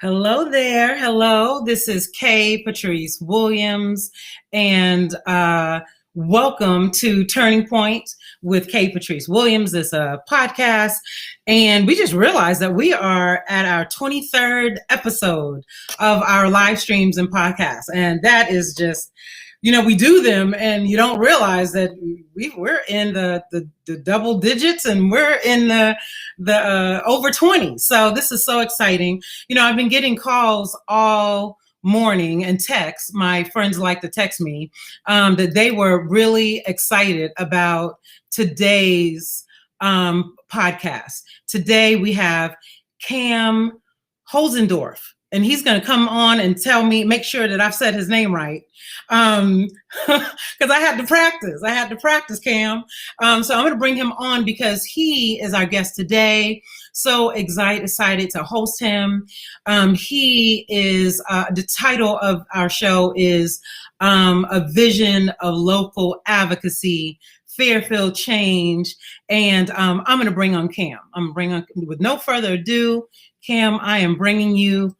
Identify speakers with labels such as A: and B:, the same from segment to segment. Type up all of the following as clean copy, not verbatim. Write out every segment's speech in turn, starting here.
A: Hello there. Hello. This is Patrice Williams, and welcome to Turning Point with Patrice Williams. It's a podcast, and we just realized that we are at our 23rd episode of our live streams and podcasts, and that is just, we do them and you don't realize that we're in the double digits and we're in the over 20. So this is so exciting. I've been getting calls all morning and texts. My friends like to text me that they were really excited about today's podcast. Today we have Kam Holzendorf. And he's going to come on and make sure that I've said his name right. Because I had to practice, Kam. So I'm going to bring him on because he is our guest today. So excited to host him. He is, the title of our show is A Vision of Local Advocacy, Fairfield Change. And I'm going to bring on Kam. With no further ado, Kam, I am bringing you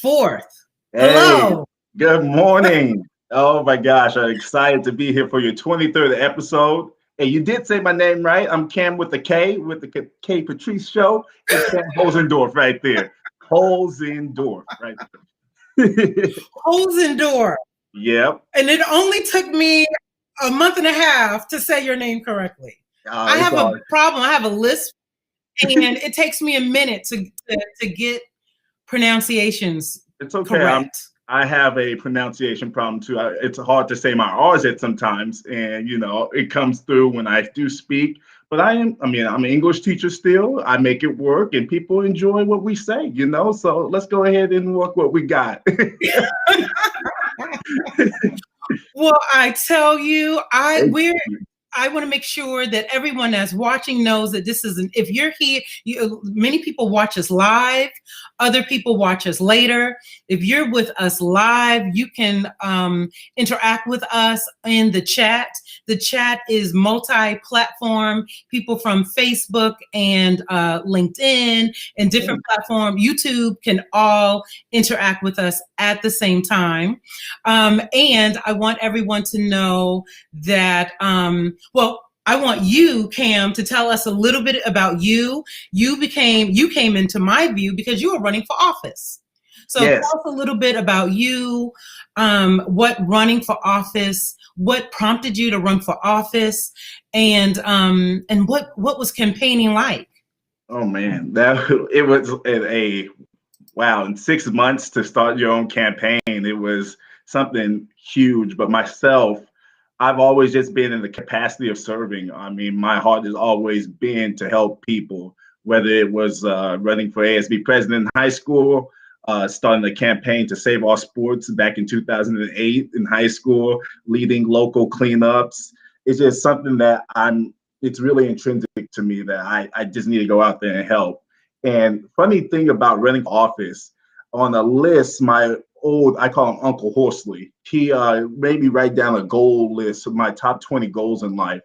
A: forth. Hello.
B: Hey, good morning. Oh my gosh, I'm excited to be here for your 23rd episode. And you did say my name right. I'm Kam with the K, with the K Patrice show. It's Kam Holzendorf right there. Holzendorf right there.
A: Holzendorf.
B: Yep.
A: And it only took me a month and a half to say your name correctly. I have a problem. I have a lisp, and it takes me a minute to get pronunciations.
B: It's okay.
A: Correct.
B: I have a pronunciation problem too. It's hard to say my R's at sometimes, and it comes through when I do speak. But I'm an English teacher still. I make it work, and people enjoy what we say. So let's go ahead and work what we got.
A: Well, I tell you, I want to make sure that everyone that's watching knows that this isn't, if you're here, many people watch us live, other people watch us later. If you're with us live, you can interact with us in the chat. The chat is multi-platform. People from Facebook and LinkedIn and different platforms, YouTube, can all interact with us at the same time. And I want everyone to know that, I want you, Kam, to tell us a little bit about you. You came into my view because you were running for office. So
B: yes.
A: Tell us a little bit about you, what running for office, what prompted you to run for office, and what was campaigning like?
B: Oh man, it was wow, in 6 months to start your own campaign, it was something huge. But myself, I've always just been in the capacity of serving. My heart has always been to help people, whether it was running for ASB president in high school, starting a campaign to save our sports back in 2008 in high school, leading local cleanups. It's just something that it's really intrinsic to me that I just need to go out there and help. And funny thing about running for office, on a list, I call him Uncle Horsley. He made me write down a goal list of my top 20 goals in life.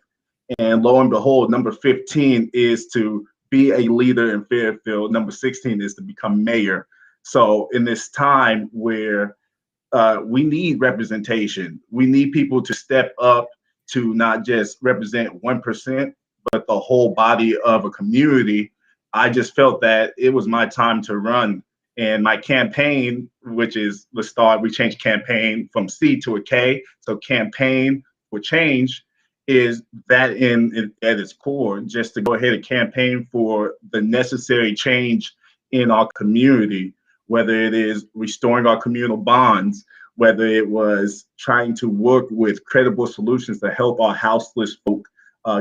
B: And lo and behold, number 15 is to be a leader in Fairfield. Number 16 is to become mayor. So in this time where we need representation, we need people to step up to not just represent 1%, but the whole body of a community. I just felt that it was my time to run. And my campaign, which is the start, we changed campaign from C to a K. So Campaign for Change is that at its core, just to go ahead and campaign for the necessary change in our community, whether it is restoring our communal bonds, whether it was trying to work with credible solutions to help our houseless folk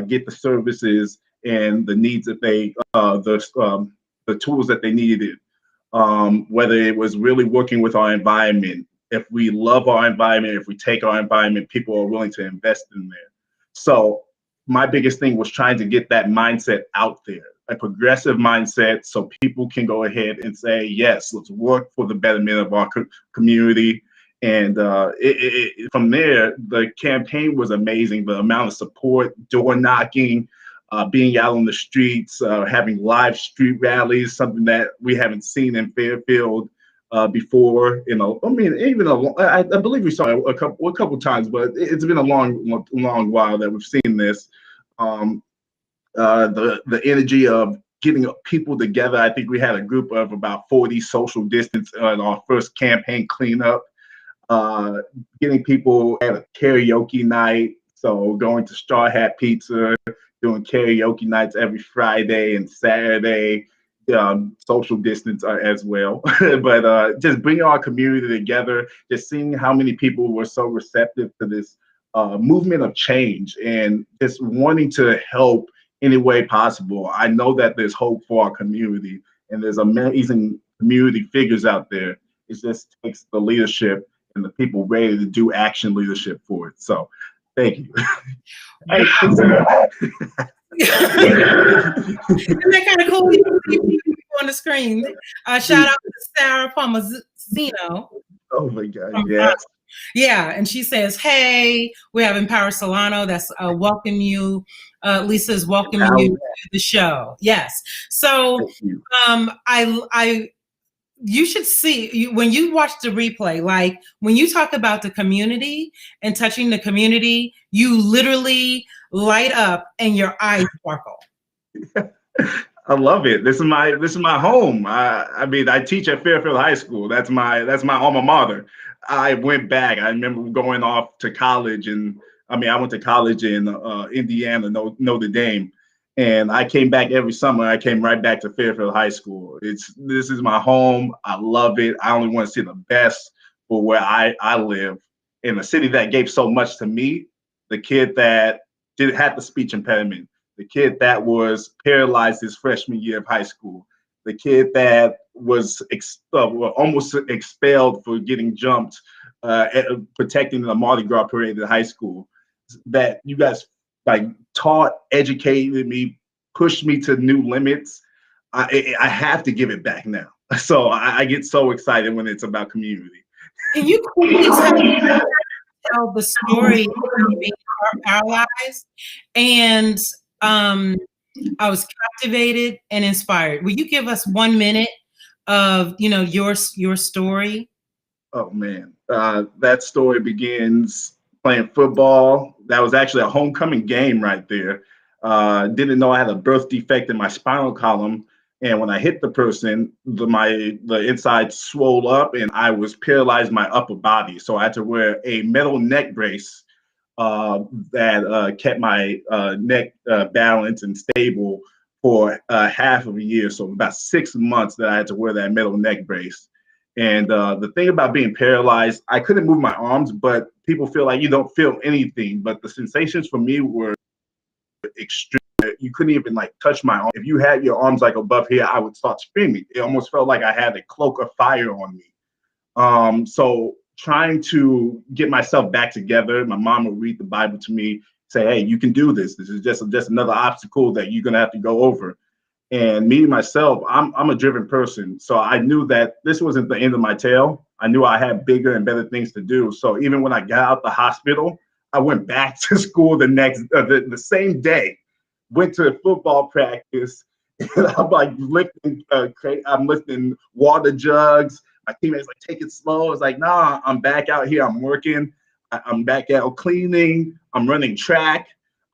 B: get the services and the needs that the tools that they needed. Whether it was really working with our environment. If we love our environment, if we take our environment, people are willing to invest in there. So my biggest thing was trying to get that mindset out there, a progressive mindset, so people can go ahead and say, yes, let's work for the betterment of our community. And from there, the campaign was amazing. The amount of support, door knocking, being out on the streets, having live street rallies, something that we haven't seen in Fairfield before. I mean, even I believe we saw it a couple times, but it's been a long while that we've seen this. The energy of getting people together. I think we had a group of about 40 social distance on our first campaign cleanup. Getting people at a karaoke night. So going to Straw Hat Pizza, doing karaoke nights every Friday and Saturday, social distance as well. But just bringing our community together, just seeing how many people were so receptive to this movement of change and just wanting to help any way possible. I know that there's hope for our community and there's amazing community figures out there. It just takes the leadership and the people ready to do action leadership for it. So thank you. Hey,
A: Isn't that kind of cool? On the screen. Shout out to Sarah Palmazino.
B: Oh my God, yes.
A: Yeah, and she says, hey, we have Empower Solano. That's welcome you. Lisa's welcoming you to the show. Yes. So you should see when you watch the replay, like when you talk about the community and touching the community, you literally light up and your eyes sparkle.
B: I love it. This is my home. I mean, I teach at Fairfield High School. That's my alma mater. I went back. I remember going off to college, and I went to college in Indiana, Notre Dame, and I came back every summer. I came right back to Fairfield High School. This is my home. I love it. I only want to see the best for where I live in a city that gave so much to me. The kid that didn't have the speech impediment, the kid that was paralyzed his freshman year of high school, the kid that was almost expelled for getting jumped, protecting the Mardi Gras parade at high school. That you guys taught, educated me, pushed me to new limits. I have to give it back now. So I get so excited when it's about community.
A: Can you quickly tell the story of being paralyzed? And I was captivated and inspired. Will you give us 1 minute of your story?
B: Oh man, that story begins playing football. That was actually a homecoming game right there. Didn't know I had a birth defect in my spinal column, and when I hit the person, the inside swelled up, and I was paralyzed my upper body. So I had to wear a metal neck brace that kept my neck balanced and stable for half of a year. So about 6 months that I had to wear that metal neck brace. And the thing about being paralyzed, I couldn't move my arms, but people feel like you don't feel anything. But the sensations for me were extreme. You couldn't even touch my arm. If you had your arms above here, I would start screaming. It almost felt like I had a cloak of fire on me. So trying to get myself back together, my mom would read the Bible to me, say, hey, you can do this. This is just another obstacle that you're going to have to go over. And me, myself, I'm a driven person. So I knew that this wasn't the end of my tale. I knew I had bigger and better things to do. So even when I got out the hospital, I went back to school the same day, went to football practice, and I'm lifting water jugs. My teammates take it slow. It's nah, I'm back out here. I'm working. I'm back out cleaning. I'm running track.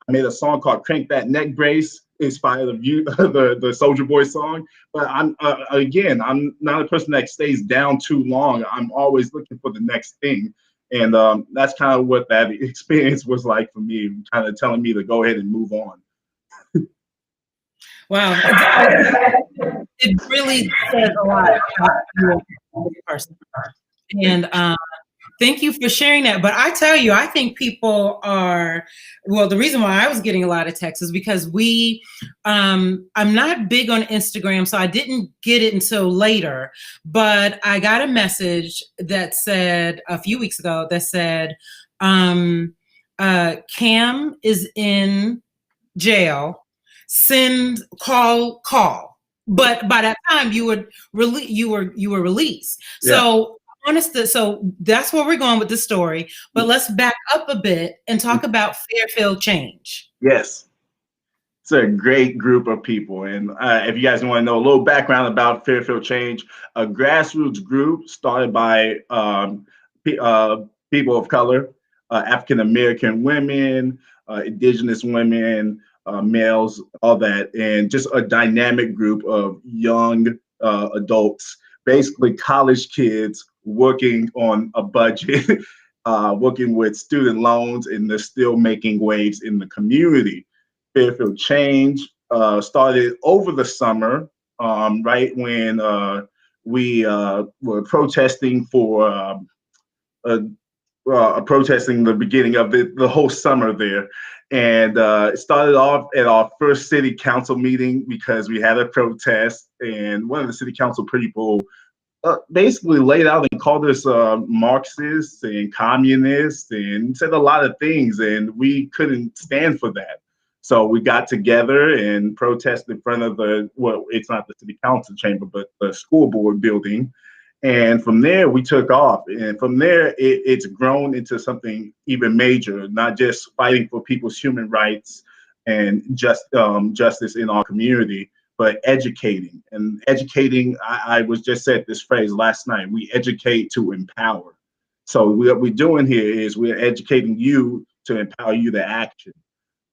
B: I made a song called Crank That Neck Brace, inspired of you, the Soulja Boy song. But I'm not a person that stays down too long. I'm always looking for the next thing. And that's kind of what that experience was like for me, kind of telling me to go ahead and move on.
A: Wow. It really says a lot about you as a person. And thank you for sharing that. But I tell you, I think people are, the reason why I was getting a lot of texts is because I'm not big on Instagram, so I didn't get it until later. But I got a message that said a few weeks ago that said, Kam is in jail. Call. But by that time you were released. Yeah. So that's where we're going with the story. But let's back up a bit and talk about Fairfield Change.
B: Yes. It's a great group of people. And if you guys want to know a little background about Fairfield Change, a grassroots group started by people of color, African American women, indigenous women, males, all that, and just a dynamic group of young adults, basically college kids working on a budget, working with student loans, and they're still making waves in the community. Fairfield Change started over the summer, right when we were protesting for protesting the beginning of the whole summer there. And it started off at our first city council meeting because we had a protest, and one of the city council people basically laid out and called us Marxists and communists and said a lot of things, and we couldn't stand for that. So we got together and protested in front of it's not the city council chamber, but the school board building. And from there, we took off. And from there, it's grown into something even major, not just fighting for people's human rights and justice in our community, but educating. And educating, I was just said this phrase last night, we educate to empower. So what we're doing here is we're educating you to empower you to action.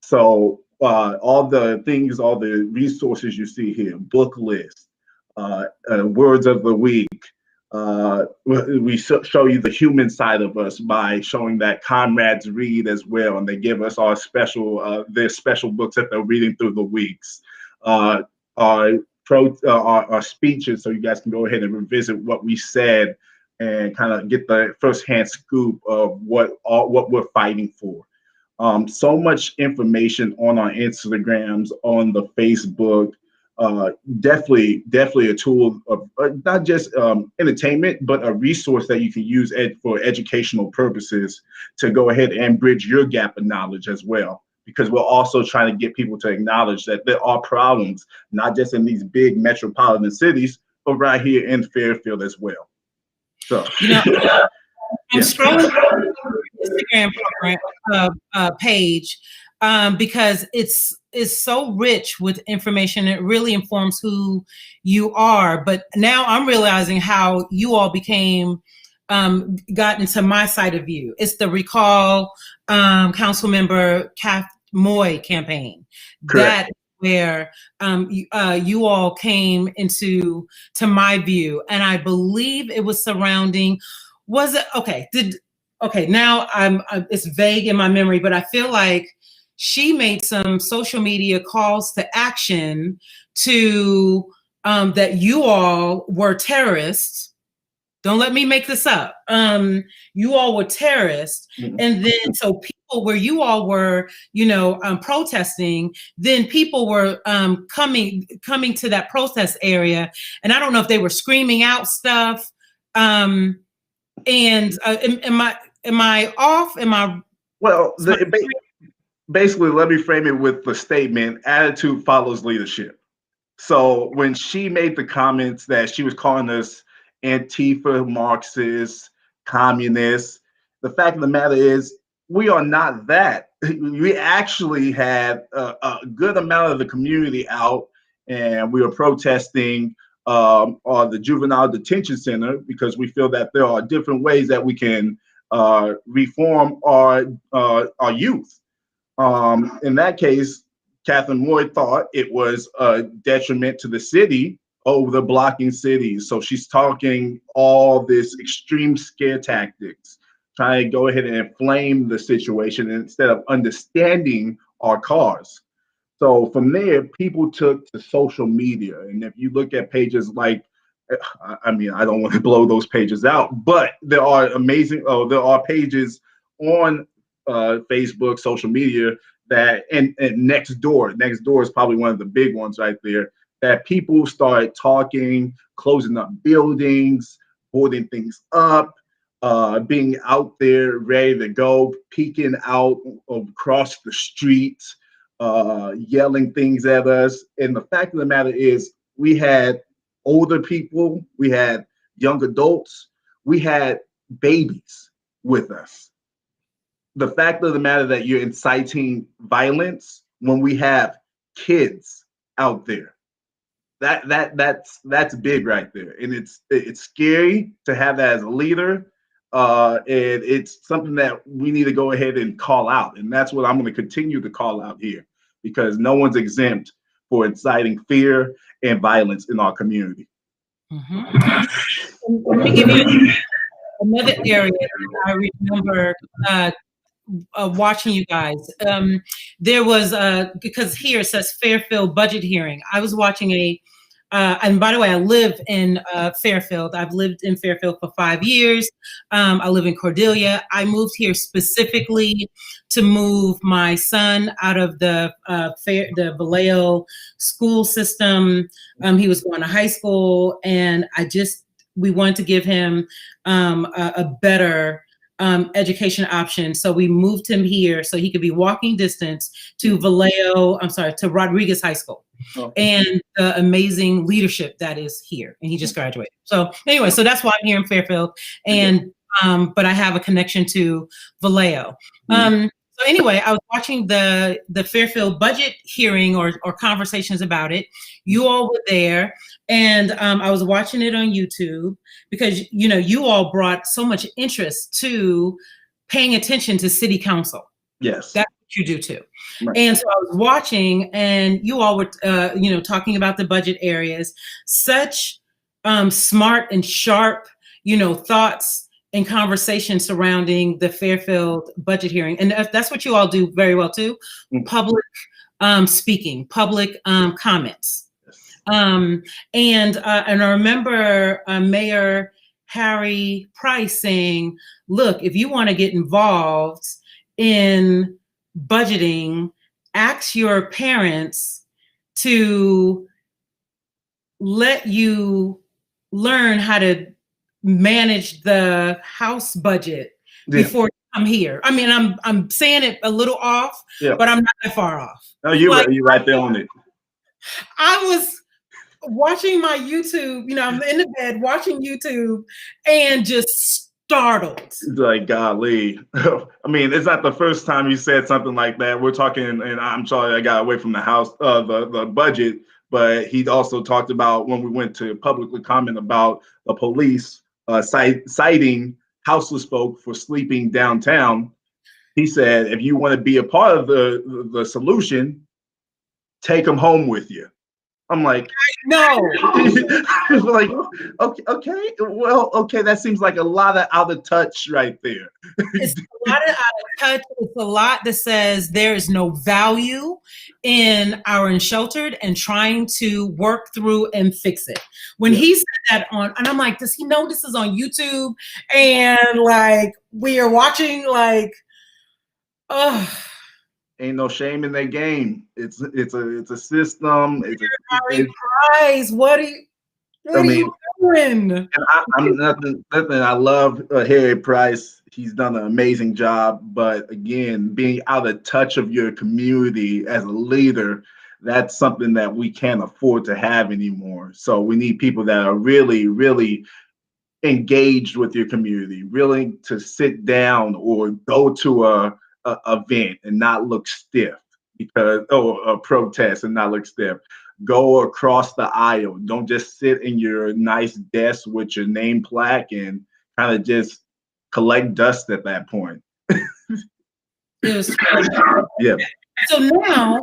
B: So all the things, all the resources you see here, book list, words of the week, we show you the human side of us by showing that comrades read as well, and they give us our their special books that they're reading through the weeks. Our speeches, so you guys can go ahead and revisit what we said and kind of get the firsthand scoop of what we're fighting for. So much information on our Instagrams, on the Facebook. Definitely a tool of not just entertainment, but a resource that you can use for educational purposes to go ahead and bridge your gap of knowledge as well. Because we're also trying to get people to acknowledge that there are problems, not just in these big metropolitan cities, but right here in Fairfield as well. So,
A: I'm scrolling through the Instagram program page because it's so rich with information. It really informs who you are. But now I'm realizing how you all got into my side of view. It's the Recall Council Member Kath Moy campaign.
B: correct.
A: That where you all came into my view, and I believe it was surrounding. Was it okay? Now it's vague in my memory, but I feel like she made some social media calls to action to that you all were terrorists. Don't let me make this up. You all were terrorists. Mm-hmm. And then so people where you all were, protesting, then people were coming to that protest area. And I don't know if they were screaming out stuff. And am I off?
B: Well, basically, let me frame it with the statement, attitude follows leadership. So when she made the comments that she was calling us Antifa, Marxists, communists, the fact of the matter is we are not that. We actually had a good amount of the community out, and we were protesting the juvenile detention center because we feel that there are different ways that we can reform our youth. In that case, Catherine Moy thought it was a detriment to the city over the blocking cities. So she's talking all this extreme scare tactics, trying to go ahead and inflame the situation instead of understanding our cause. So from there, people took to social media. And if you look at pages like, I don't want to blow those pages out, but there are pages on Facebook, social media that, and Nextdoor is probably one of the big ones right there, that people started talking, closing up buildings, boarding things up, being out there ready to go, peeking out across the street, yelling things at us. And the fact of the matter is we had older people, we had young adults, we had babies with us. The fact of the matter that you're inciting violence when we have kids out there. That's big right there, and it's scary to have that as a leader. And it's something that we need to go ahead and call out, and that's what I'm going to continue to call out here, because no one's exempt for inciting fear and violence in our community.
A: Mm-hmm. Let me give you another area that I remember watching you guys. There was because here it says Fairfield budget hearing. I was watching and by the way, I live in Fairfield. I've lived in Fairfield for 5 years. I live in Cordelia. I moved here specifically to move my son out of the Vallejo school system. He was going to high school, and we wanted to give him a better education option. So we moved him here so he could be walking distance to to Rodriguez High School. Oh. And the amazing leadership that is here. And he just graduated. So anyway, so that's why I'm here in Fairfield. And but I have a connection to Vallejo. So anyway, I was watching the Fairfield budget hearing or conversations about it. You all were there, and I was watching it on YouTube because you all brought so much interest to paying attention to city council.
B: Yes,
A: that's what you do too.
B: Right.
A: And so I was watching, and you all were talking about the budget areas. Such smart and sharp thoughts and conversation surrounding the Fairfield budget hearing. And that's what you all do very well too. Public speaking, public comments. And I remember Mayor Harry Price saying, look, if you want to get involved in budgeting, ask your parents to let you learn how to manage the house budget before you come here. I mean, I'm saying it a little off, but I'm not that far off.
B: No, you're right there on it.
A: I was watching my YouTube, I'm in the bed watching YouTube and just startled.
B: Like, golly. I mean, it's not the first time you said something like that. We're talking, and I'm sorry I got away from the house, the budget, but he also talked about when we went to publicly comment about the police citing houseless folk for sleeping downtown. He said, if you want to be a part of the solution, take them home with you. I'm like,
A: no.
B: Like, okay, well, okay, that seems like a lot of out of touch right there.
A: It's a lot of out of touch. It's a lot that says there is no value in our unsheltered and trying to work through and fix it. When he said that and I'm like, does he know this is on YouTube? And like, we are watching
B: ain't no shame in that game. It's a system.
A: Price. What are you doing?
B: And I'm nothing. I love Harry Price. He's done an amazing job. But again, being out of touch of your community as a leader, that's something that we can't afford to have anymore. So we need people that are really, really engaged with your community, willing to sit down or go to a event and not look stiff a protest and not look stiff. Go across the aisle. Don't just sit in your nice desk with your name plaque and kind of just collect dust at that point.
A: It was
B: yeah.
A: So now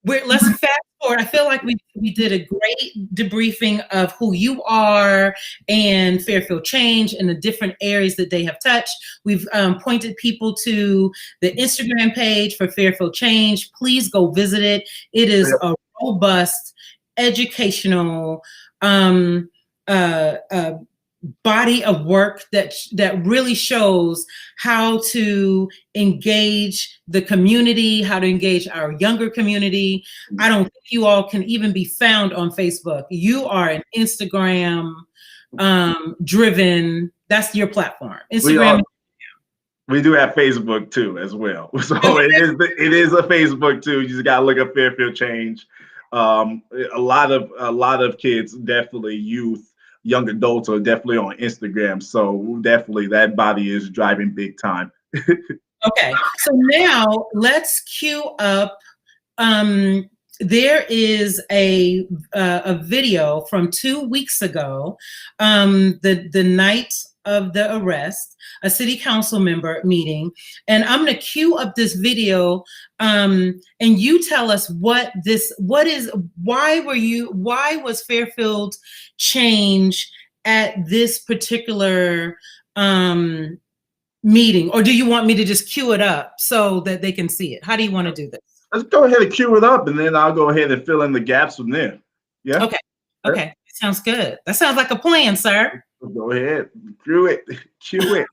A: let's fast forward. I feel like we did a great debriefing of who you are and Fairfield Change and the different areas that they have touched. We've pointed people to the Instagram page for Fairfield Change. Please go visit it. It is a robust, educational body of work that really shows how to engage the community, how to engage our younger community. I don't think you all can even be found on Facebook. You are an Instagram driven. That's your platform. Instagram.
B: We do have Facebook too, as well. So it is a Facebook too. You just gotta look up Fairfield Change. A lot of kids, definitely youth, young adults, are definitely on Instagram. So definitely that body is driving big time.
A: Okay, so now let's queue up there is a video from 2 weeks ago, the night of the arrest, a city council member meeting, and I'm going to cue up this video, and you tell us why was Fairfield Change at this particular meeting, or do you want me to just cue it up so that they can see it? How do you want to do this?
B: Let's go ahead and cue it up, and then I'll go ahead and fill in the gaps from there. Yeah.
A: Okay. Okay. Sounds good. That sounds like a plan, sir.
B: Go ahead. Cue it. Cue it.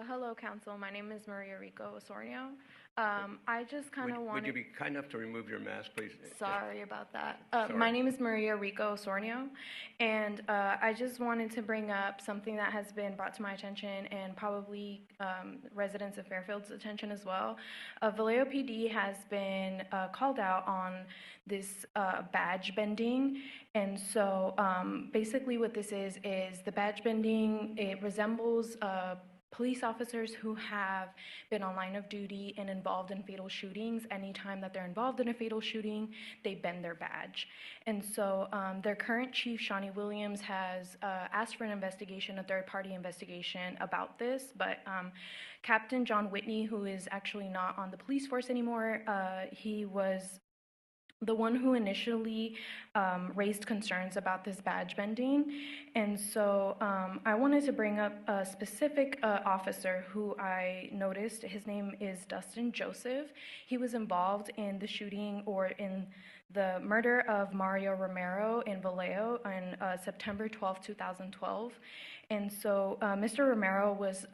C: Hello, Council. My name is Maria Rico Osornio. I just kind of wanted...
D: Would you be kind enough to remove your mask, please?
C: Sorry about that. My name is Maria Rico Osornio, and I just wanted to bring up something that has been brought to my attention and probably residents of Fairfield's attention as well. Vallejo PD has been called out on this badge bending, and so basically what this is the badge bending. It resembles police officers who have been on line of duty and involved in fatal shootings. Anytime that they're involved in a fatal shooting, they bend their badge. And so their current chief, Shawnee Williams, has asked for an investigation, a third-party investigation about this, but Captain John Whitney, who is actually not on the police force anymore, he was the one who initially raised concerns about this badge bending. And so I wanted to bring up a specific officer who I noticed. His name is Dustin Joseph. He was involved in the shooting or in the murder of Mario Romero in Vallejo on September 12, 2012. And so Mr. Romero was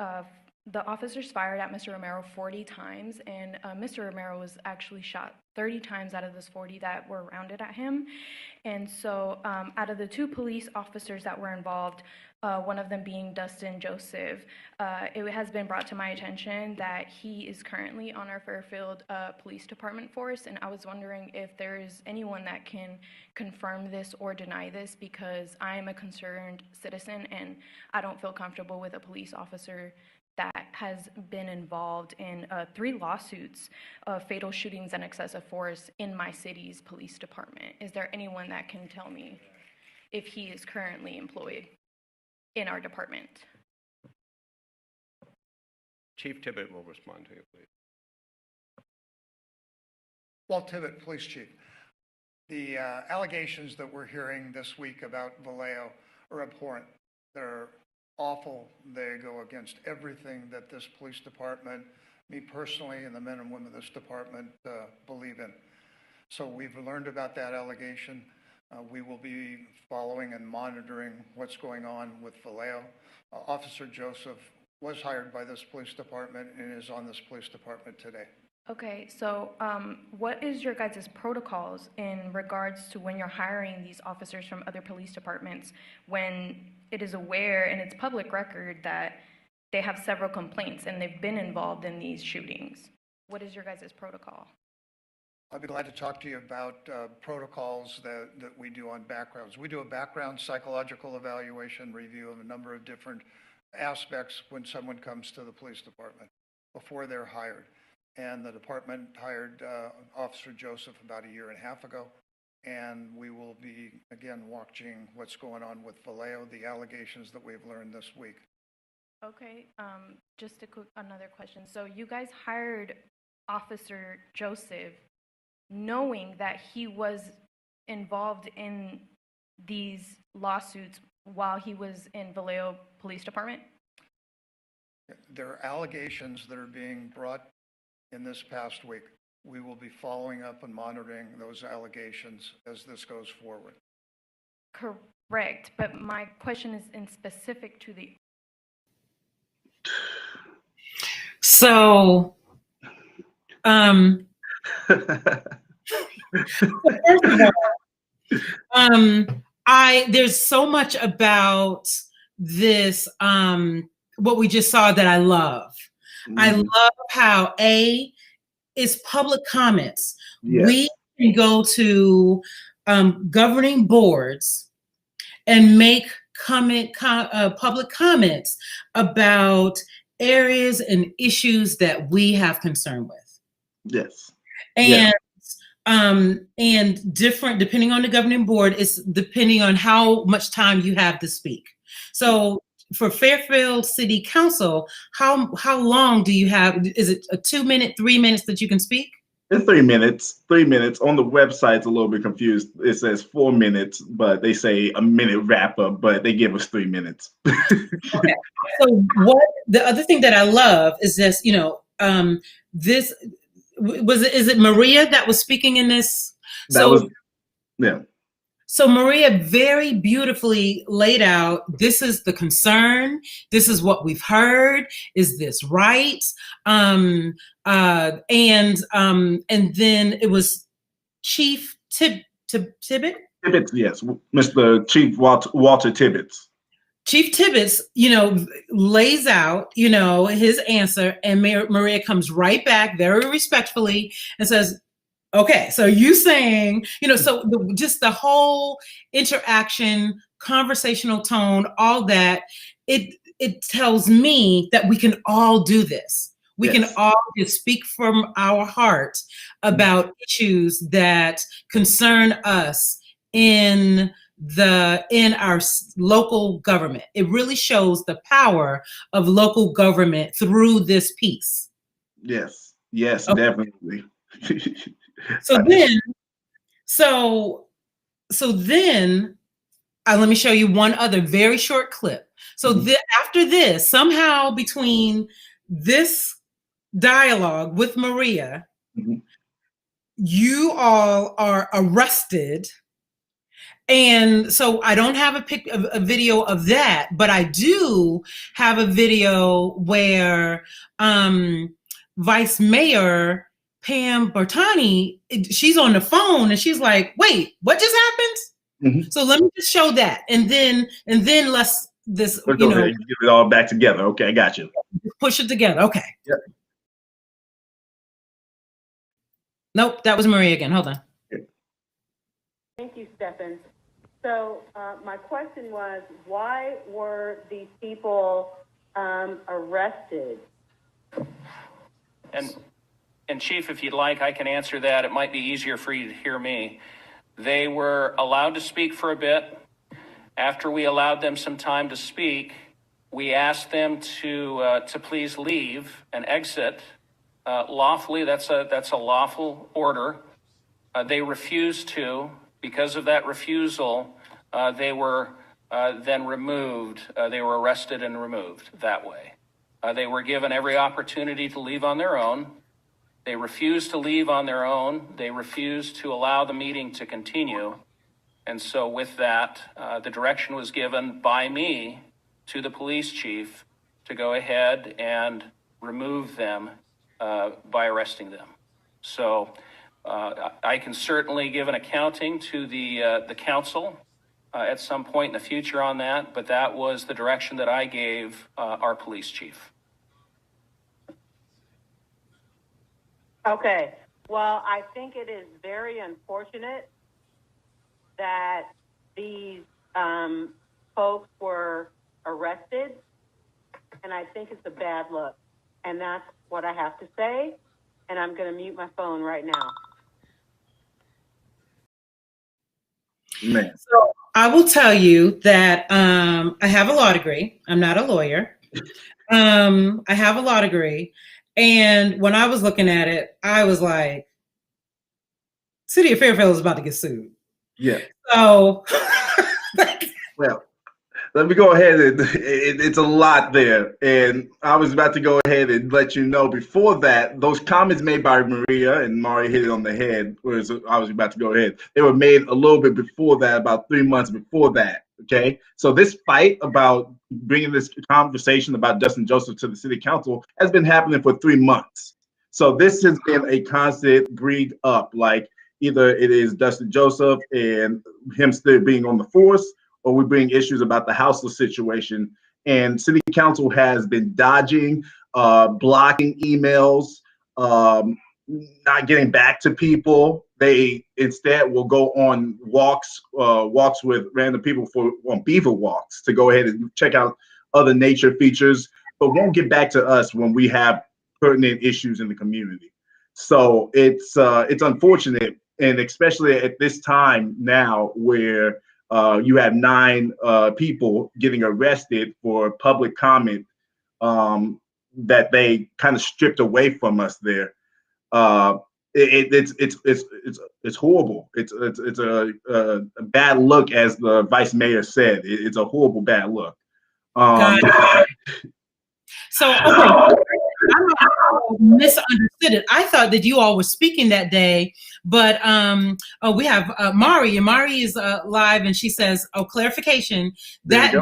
C: the officers fired at Mr. Romero 40 times, and Mr. Romero was actually shot 30 times out of those 40 that were rounded at him. And so out of the 2 police officers that were involved, one of them being Dustin Joseph, it has been brought to my attention that he is currently on our Fairfield Police Department force, and I was wondering if there is anyone that can confirm this or deny this, because I am a concerned citizen and I don't feel comfortable with a police officer that has been involved in 3 lawsuits of fatal shootings and excessive force in my city's police department. Is there anyone that can tell me if he is currently employed in our department?
D: Chief Tibbet will respond to you, please.
E: Walt Tibbet, Police Chief. The allegations that we're hearing this week about Vallejo are abhorrent. They're awful. They go against everything that this police department, me personally, and the men and women of this department believe in. So we've learned about that allegation. We will be following and monitoring what's going on with Vallejo. Officer Joseph was hired by this police department and is on this police department today.
C: Okay, so what is your guys' protocols in regards to when you're hiring these officers from other police departments, when it is aware and it's public record that they have several complaints and they've been involved in these shootings? What is your guys' protocol?
E: I'd be glad to talk to you about protocols that we do on backgrounds. We do a background psychological evaluation review of a number of different aspects when someone comes to the police department before they're hired. And the department hired Officer Joseph about 1.5 years ago. And we will be, again, watching what's going on with Vallejo, the allegations that we've learned this week.
C: Okay, just another question. So you guys hired Officer Joseph knowing that he was involved in these lawsuits while he was in Vallejo Police Department?
E: There are allegations that are being brought in this past week. We will be following up and monitoring those allegations as this goes forward.
C: Correct, but my question is in specific to the...
A: So, first of all, there's so much about this, what we just saw that I love. I love how it's public comments. Yes. We can go to governing boards and make public comments about areas and issues that we have concern with.
B: Yes.
A: And and different, depending on the governing board, it's depending on how much time you have to speak. So for Fairfield City Council, how long do you have? Is it a 2 minute, 3 minutes that you can speak?
B: It's 3 minutes. 3 minutes. On the website, it's a little bit confused. It says 4 minutes, but they say a minute wrap up, but they give us 3 minutes.
A: Okay. So the other thing that I love is this, this is it Maria that was speaking in this?
B: Yeah.
A: So Maria very beautifully laid out, this is the concern, this is what we've heard, is this right? And then it was Chief Tibbetts?
B: Tibbetts, yes, Mr. Chief Walter Tibbetts.
A: Chief Tibbetts, lays out, his answer, and Maria comes right back very respectfully and says, okay, so you saying, so just the whole interaction, conversational tone, all that, it tells me that we can all do this. We can all just speak from our heart about issues that concern us in our local government. It really shows the power of local government through this piece.
B: Yes, okay. Definitely.
A: So then, let me show you one other very short clip. So after this, somehow between this dialogue with Maria, you all are arrested. And so I don't have a video of that, but I do have a video where Vice Mayor Pam Bertani, she's on the phone and she's like, wait, what just happened? So let me just show that. And then let's
B: go ahead and get it all back together. Okay, I got you.
A: Push it together. Okay.
B: Yep.
A: Nope, that was Maria again. Hold on.
F: Thank you, Stephen. So my question was, why were these people arrested?
G: And Chief, if you'd like, I can answer that. It might be easier for you to hear me. They were allowed to speak for a bit. After we allowed them some time to speak, we asked them to please leave and exit lawfully. That's a lawful order. They refused to. Because of that refusal, they were then removed. They were arrested and removed that way. They were given every opportunity to leave on their own. They refused to leave on their own. They refused to allow the meeting to continue. And so with that, the direction was given by me to the police chief to go ahead and remove them by arresting them. So I can certainly give an accounting to the council at some point in the future on that, but that was the direction that I gave our police chief.
F: Okay. Well, I think it is very unfortunate that these folks were arrested, and I think it's a bad look. And that's what I have to say, and I'm going to mute my phone right now.
B: Man.
A: So I will tell you that I have a law degree. I'm not a lawyer. I have a law degree. And when I was looking at it, I was like, City of Fairfield is about to get sued.
B: Yeah.
A: So,
B: well, let me go ahead and it's a lot there. And I was about to go ahead and let you know before that, those comments made by Maria, and Maria hit it on the head, whereas I was about to go ahead. They were made a little bit before that, about 3 months before that. Okay. So this fight about bringing this conversation about Dustin Joseph to the city council has been happening for 3 months. So this has been a constant greed up, like either it is Dustin Joseph and him still being on the force, or we bring issues about the houseless situation. And city council has been dodging, blocking emails, not getting back to people. They instead will go on walks with random people on beaver walks to go ahead and check out other nature features. but won't get back to us when we have pertinent issues in the community. So it's unfortunate, and especially at this time now where you have 9 people getting arrested for public comment that they kind of stripped away from us there. It's horrible. It's a bad look, as the vice mayor said. It's a horrible bad look.
A: So, okay, I misunderstood it. I thought that you all were speaking that day, but we have Mari, and Mari is live, and she says, "Oh, clarification." That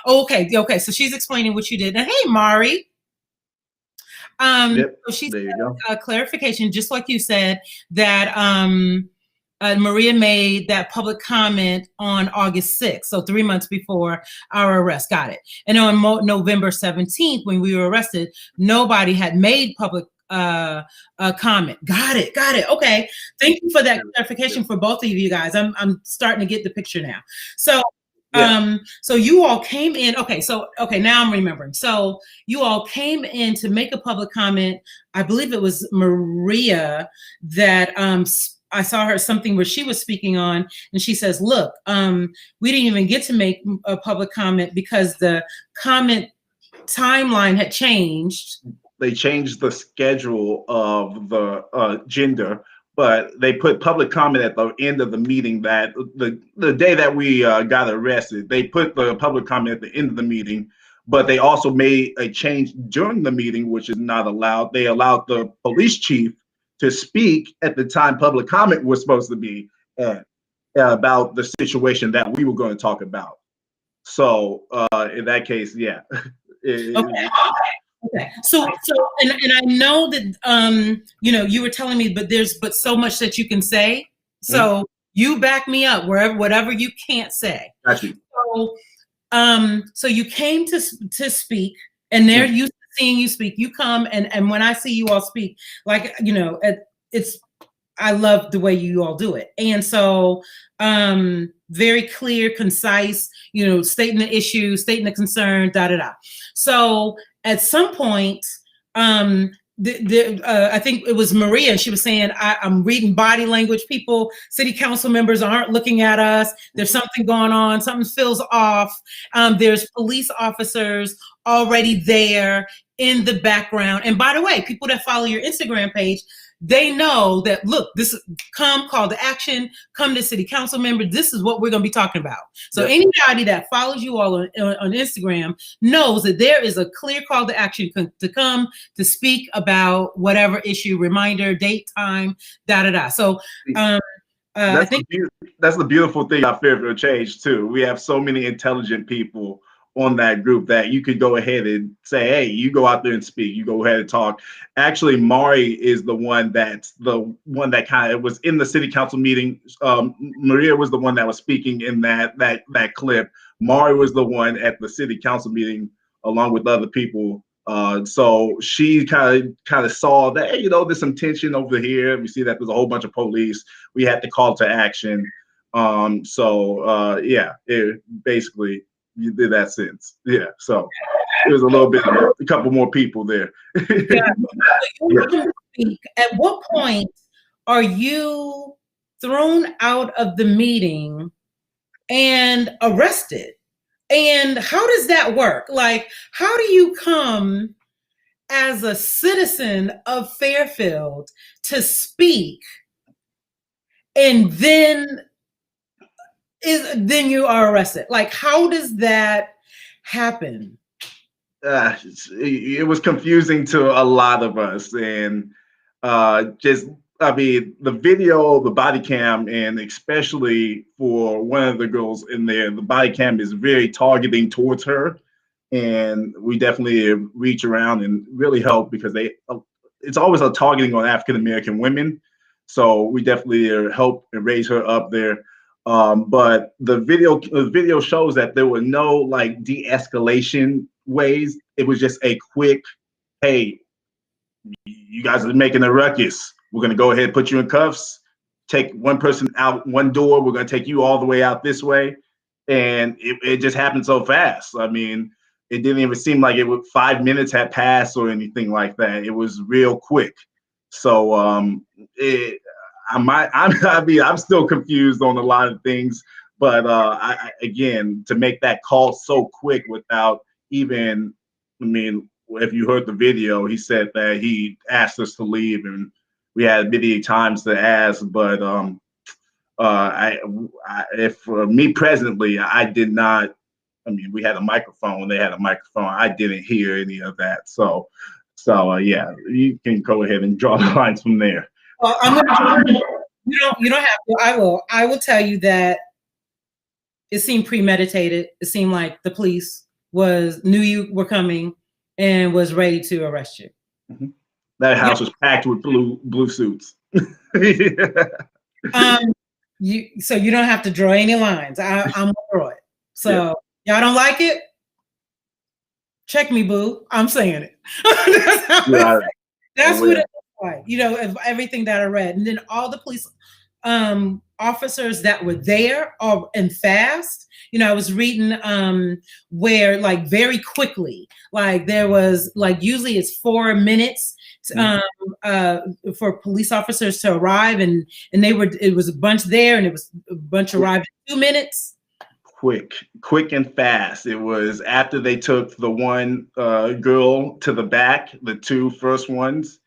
A: okay. So she's explaining what you did. And hey, Mari.
B: Yep,
A: so she
B: there
A: said,
B: you go.
A: Clarification, just like you said, that Maria made that public comment on August 6th, so 3 months before our arrest. Got it. And on November 17th, when we were arrested, nobody had made public comment. Got it. Okay. Thank you for that clarification for both of you guys. I'm starting to get the picture now. So so you all came in. Okay, now I'm remembering. So you all came in to make a public comment. I believe it was Maria that I saw her something where she was speaking on, and she says, "Look, we didn't even get to make a public comment because the comment timeline had changed."
B: They changed the schedule of the agenda, but they put public comment at the end of the meeting. That the day that we got arrested, they put the public comment at the end of the meeting, but they also made a change during the meeting, which is not allowed. They allowed the police chief to speak at the time public comment was supposed to be about the situation that we were going to talk about. So in that case, yeah.
A: Okay. So, and I know that, you were telling me, but there's so much that you can say. So you back me up whatever you can't say.
B: Got you.
A: So you came to speak, and they're used to seeing you speak. You come, and when I see you all speak, like, I love the way you all do it. And so, very clear, concise, stating the issue, stating the concern, So at some point, I think it was Maria, and she was saying, I'm reading body language. People, city council members aren't looking at us. There's something going on. Something feels off. There's police officers already there in the background. And by the way, people that follow your Instagram page, they know that, look, this is call to action, come to city council member. This is what we're going to be talking about. So anybody that follows you all on Instagram knows that there is a clear call to action to come to speak about whatever issue, reminder, date, time, So
B: that's the beautiful thing about Fairfield Change too. We have so many intelligent people on that group that you could go ahead and say, hey, you go out there and speak, you go ahead and talk. Actually, Mari is the one that kind of was in the city council meeting. Maria was the one that was speaking in that clip. Mari was the one at the city council meeting along with other people. So she kind of saw that, hey, there's some tension over here. We see that there's a whole bunch of police. We had to call to action. It basically, you did that sense. Yeah. So it was a couple more people there.
A: At what point are you thrown out of the meeting and arrested? And how does that work? Like, how do you come as a citizen of Fairfield to speak, and then you are arrested? Like, how does that happen?
B: It was confusing to a lot of us, and the video, the body cam, and especially for one of the girls in there, the body cam is very targeting towards her, and we definitely reach around and really help because it's always a targeting on African American women, so we definitely help and raise her up there. But the video shows that there were no de-escalation ways. It was just a quick, hey, you guys are making a ruckus. We're going to go ahead and put you in cuffs, take one person out one door. We're going to take you all the way out this way. And it just happened so fast. I mean, it didn't even seem like 5 minutes had passed or anything like that. It was real quick. So I'm still confused on a lot of things. But again, to make that call so quick without even, I mean, if you heard the video, he said that he asked us to leave, and we had many times to ask. But if for me presently, I did not. I mean, we had a microphone. They had a microphone. I didn't hear any of that. So yeah, you can go ahead and draw the lines from there.
A: Well, you don't have to. I will tell you that it seemed premeditated. It seemed like the police knew you were coming and was ready to arrest you.
B: Mm-hmm. That house was packed with blue suits.
A: So you don't have to draw any lines. I'm gonna draw it. So y'all don't like it? Check me, boo. I'm saying it. That's what it looks like. You know, of everything that I read, and then all the police officers that were there and fast. You know, I was reading where like very quickly, like there was like usually it's 4 minutes for police officers to arrive, and it was a bunch there, and it was a bunch arrived in 2 minutes.
B: Quick and fast. It was after they took the one girl to the back, the two first ones,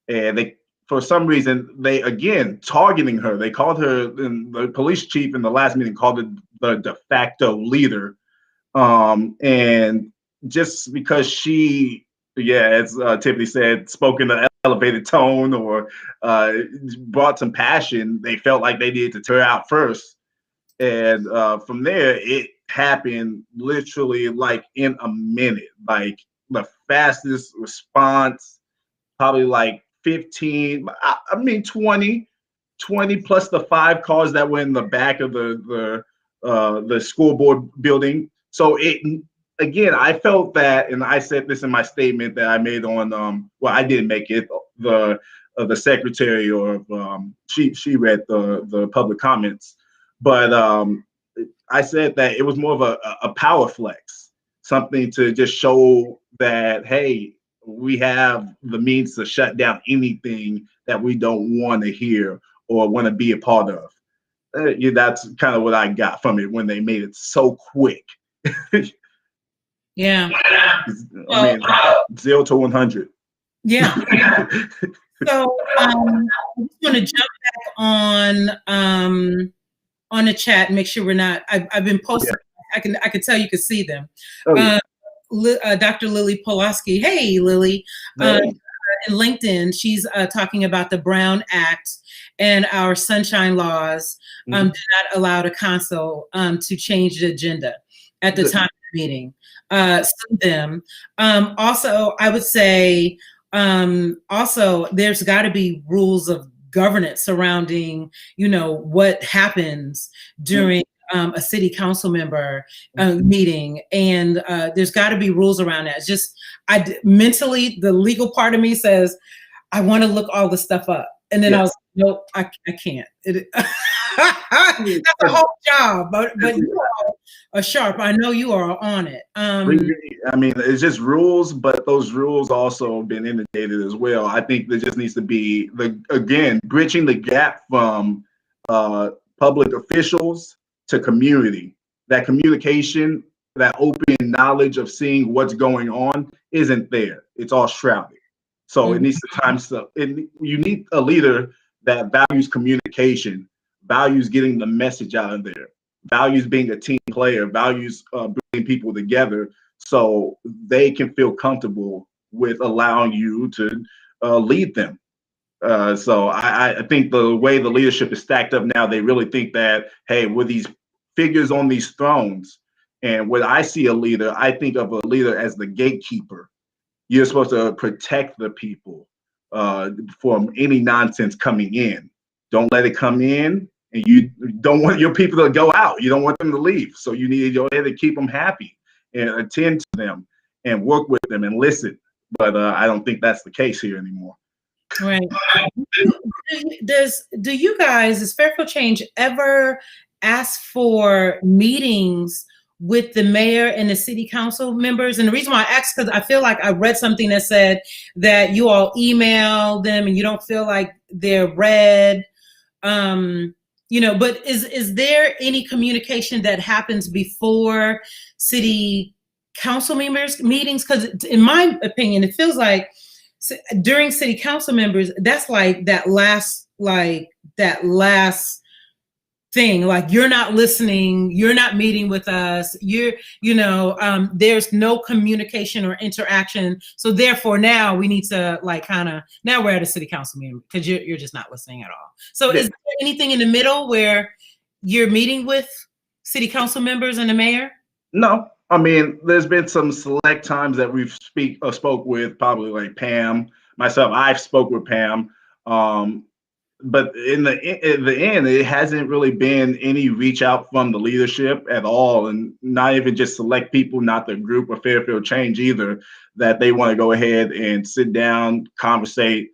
B: and they, for some reason, they again targeting her. They called her, the police chief in the last meeting called her the de facto leader, and just because she, as Tiffany said, spoke in an elevated tone or brought some passion, they felt like they needed to tear her out first. And from there, it happened literally like in a minute, like the fastest response, probably like 15, 20 plus the 5 cars that were in the back of the school board building. So again, I felt that, and I said this in my statement that I made on, I didn't make it, the secretary, or she read the public comments. But I said that it was more of a power flex, something to just show that, hey, we have the means to shut down anything that we don't want to hear or want to be a part of. That's kind of what I got from it when they made it so quick.
A: Yeah.
B: I mean, 0 to 100.
A: Yeah. So I just want to jump back on the chat and make sure we're not. I've been posting. Yeah. I can tell you can see them. Oh, yeah. Dr. Lily Pulaski. Hey, Lily. In LinkedIn, she's talking about the Brown Act and our sunshine laws do not allow the council to change the agenda at the time of the meeting. Sue them. Also, I would say there's got to be rules of governance surrounding, what happens during a city council member meeting, and there's got to be rules around that. It's just, mentally, the legal part of me says, I want to look all the stuff up, and then I was, nope, I can't. That's a whole job, but you are sharp. I know you are on it.
B: I mean, it's just rules, but those rules also been inundated as well. I think there just needs to be, bridging the gap from public officials to community. That communication, that open knowledge of seeing what's going on isn't there. It's all shrouded. So it needs to time stuff. You need a leader that values communication, values getting the message out of there, values being a team player, values bringing people together so they can feel comfortable with allowing you to lead them. So I think the way the leadership is stacked up now, they really think that, hey, we're these figures on these thrones. And when I see a leader, I think of a leader as the gatekeeper. You're supposed to protect the people from any nonsense coming in. Don't let it come in, and you don't want your people to go out. You don't want them to leave. So you need your head to keep them happy and attend to them and work with them and listen. But I don't think that's the case here anymore.
A: Right. Do you guys, does Fairfield Change ever ask for meetings with the mayor and the city council members? And the reason why I asked, because I feel like I read something that said that you all email them and you don't feel like they're read. But is there any communication that happens before city council members meetings? Because in my opinion, it feels like during city council members, that's like that last thing, like you're not listening, you're not meeting with us, there's no communication or interaction. So therefore now we need to now we're at a city council meeting because you're just not listening at all. So is there anything in the middle where you're meeting with city council members and the mayor?
B: No, I mean, there's been some select times that we've spoke with probably like Pam, myself. I've spoke with Pam. But in the end, it hasn't really been any reach out from the leadership at all, and not even just select people, not the group of Fairfield Change either, that they want to go ahead and sit down, conversate.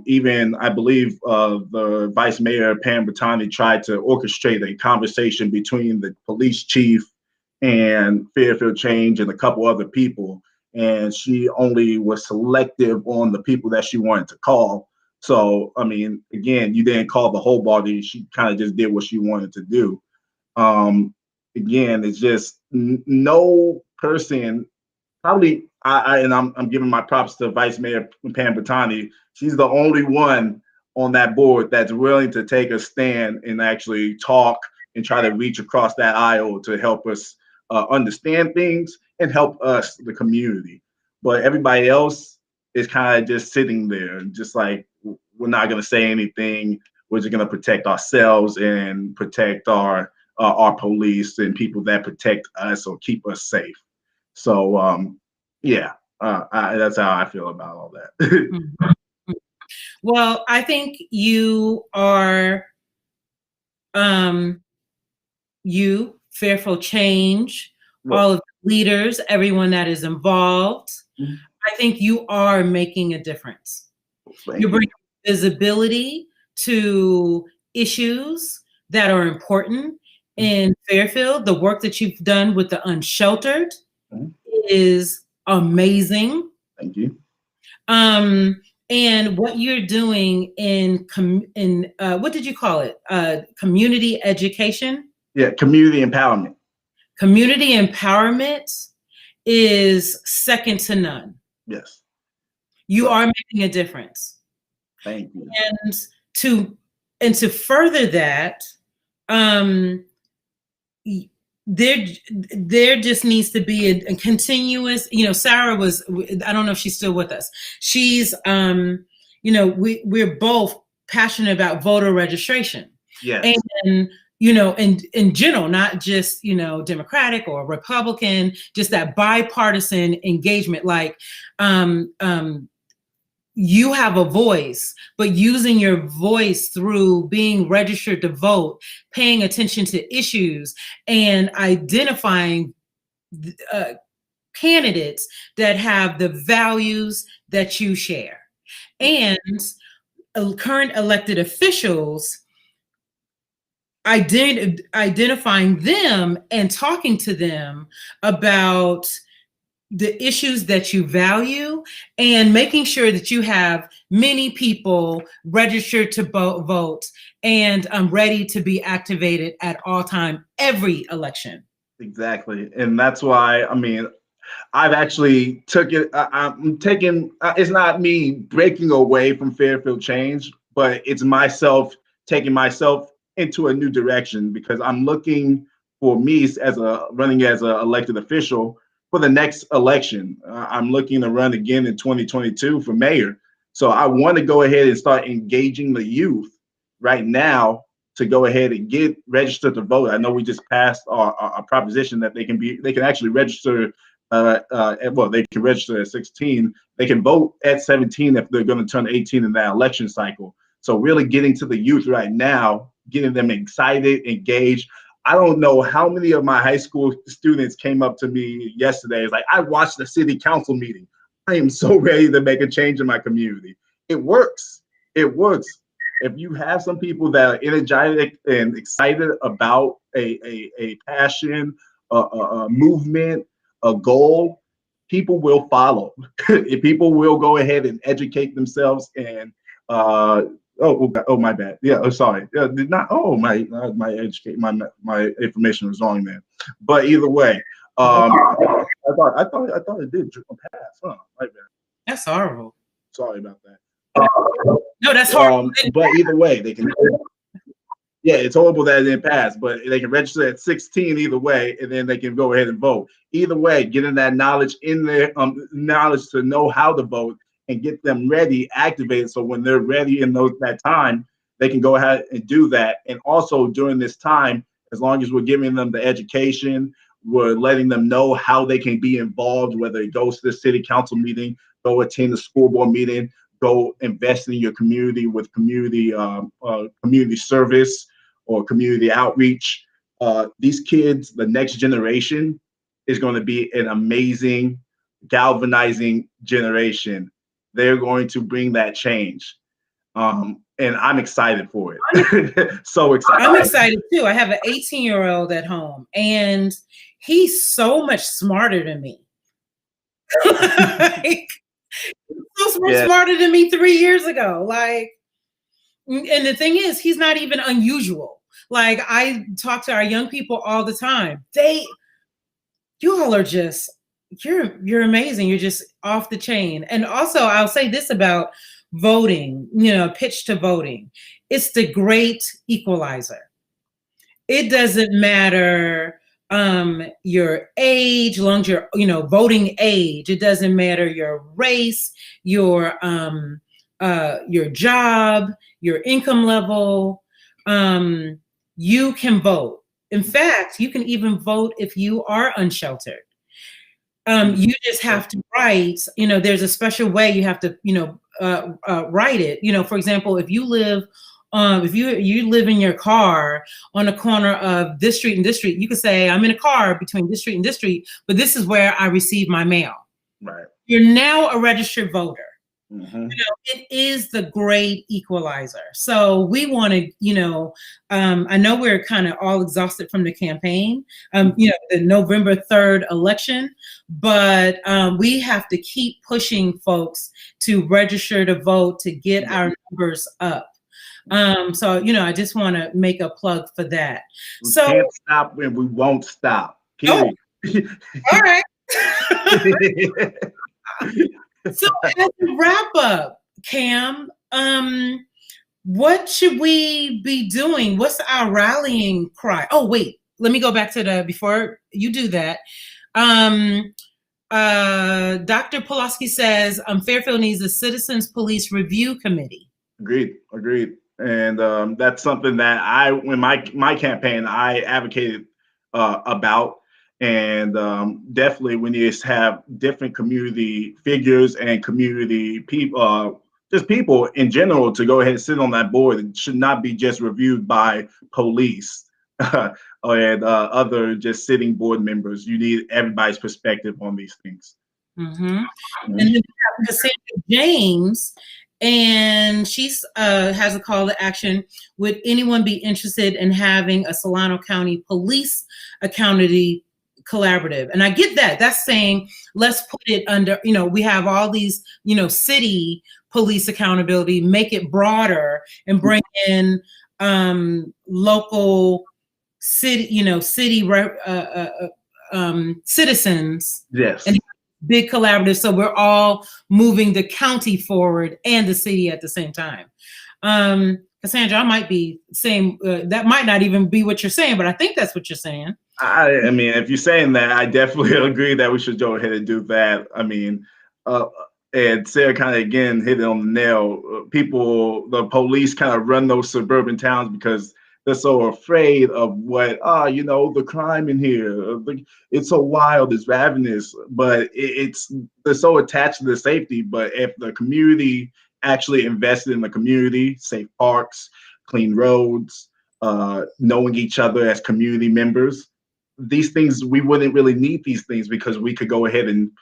B: Even I believe the Vice Mayor Pam Bottani tried to orchestrate a conversation between the police chief and Fairfield Change and a couple other people, and she only was selective on the people that she wanted to call. So, I mean, again, you didn't call the whole body. She kind of just did what she wanted to do. Again, it's just no person, probably, I'm giving my props to Vice Mayor Pam Bottani. She's the only one on that board that's willing to take a stand and actually talk and try to reach across that aisle to help us understand things and help us, the community. But everybody else is kind of just sitting there, just like, we're not going to say anything. We're just going to protect ourselves and protect our police and people that protect us or keep us safe. So, that's how I feel about all that.
A: Well, I think you are, Fairfield Change, all of the leaders, everyone that is involved. Mm-hmm. I think you are making a difference. You're bringing visibility to issues that are important in Fairfield. The work that you've done with the unsheltered is amazing.
B: Thank you.
A: And what you're doing in what did you call it? Community education?
B: Yeah, community empowerment.
A: Community empowerment is second to none.
B: Yes.
A: You are making a difference.
B: Thank you.
A: And to further that, there just needs to be a continuous, Sarah was, I don't know if she's still with us. She's, we're both passionate about voter registration.
B: Yes.
A: And, in general, not just, Democratic or Republican, just that bipartisan engagement, you have a voice, but using your voice through being registered to vote, paying attention to issues, and identifying candidates that have the values that you share. And current elected officials, identifying them and talking to them about the issues that you value and making sure that you have many people registered to vote and ready to be activated at all time, every election.
B: Exactly. And that's why, I've actually it's not me breaking away from Fairfield Change, but it's myself taking myself into a new direction, because I'm looking for me running as an elected official for the next election. I'm looking to run again in 2022 for mayor. So I want to go ahead and start engaging the youth right now to go ahead and get registered to vote. I know we just passed our proposition that they can actually register. They can register at 16. They can vote at 17 if they're going to turn 18 in that election cycle. So really getting to the youth right now, getting them excited, engaged. I don't know how many of my high school students came up to me yesterday. It's like, I watched the city council meeting. I am so ready to make a change in my community. It works. It works. If you have some people that are energetic and excited about a passion a movement, a goal, people will follow. People will go ahead and educate themselves and my bad. Yeah, sorry. Did not. Oh my information was wrong there. But either way, I thought it did pass. Huh? My bad.
A: That's horrible.
B: Sorry about that.
A: No, that's horrible.
B: But either way, they can. Yeah, it's horrible that it didn't pass, but they can register at 16 either way, and then they can go ahead and vote. Either way, getting that knowledge in there, knowledge to know how to vote and get them ready, activated, so when they're ready in that time, they can go ahead and do that. And also during this time, as long as we're giving them the education, we're letting them know how they can be involved, whether it goes to the city council meeting, go attend the school board meeting, go invest in your community with community service or community outreach. These kids, the next generation, is going to be an amazing, galvanizing generation. They're going to bring that change. And I'm excited for it. So excited.
A: I'm excited too. I have an 18-year-old at home, and he's so much smarter than me. Like, so much smarter than me 3 years ago. Like, and the thing is, he's not even unusual. Like, I talk to our young people all the time. You all are just, you're amazing. You're just off the chain. And also, I'll say this about voting, pitch to voting. It's the great equalizer. It doesn't matter your age, long as your voting age. It doesn't matter your race, your job, your income level. You can vote. In fact, you can even vote if you are unsheltered. You just have to write. There's a special way you have to write it. For example, if you live you live in your car on a corner of this street and this street, you could say, I'm in a car between this street and this street, but this is where I receive my mail.
B: Right.
A: You're now a registered voter.
B: Mm-hmm.
A: It is the great equalizer. So we want to, I know we're kind of all exhausted from the campaign, the November 3rd election, but we have to keep pushing folks to register to vote to get our numbers up. So, I just want to make a plug for that.
B: We can't stop and we won't stop. Period.
A: Oh, all right. So as a wrap up, Kam, what should we be doing? What's our rallying cry? Oh, wait, let me go back to before you do that. Dr. Pulaski says Fairfield needs a Citizens Police Review Committee.
B: Agreed. And that's something that in my campaign, I advocated about. And definitely we need to have different community figures and community people, just people in general, to go ahead and sit on that board. It should not be just reviewed by police and other just sitting board members. You need everybody's perspective on these things.
A: Mm-hmm. Mm-hmm. And then we have Cassandra James, and she's has a call to action. Would anyone be interested in having a Solano County Police Accountability Collaborative? And I get that. That's saying, let's put it under, we have all these, city police accountability, make it broader and bring in local city, citizens.
B: Yes.
A: And big collaborative. So we're all moving the county forward and the city at the same time. Cassandra, I might be saying that might not even be what you're saying, but I think that's what you're saying.
B: I mean, if you're saying that, I definitely agree that we should go ahead and do that. I mean, and Sarah kind of again hit it on the nail. The police kind of run those suburban towns because they're so afraid of what, the crime in here. It's so wild, it's ravenous, but they're so attached to the safety. But if the community actually invested in the community, safe parks, clean roads, knowing each other as community members, these things, we wouldn't really need these things because we could go ahead and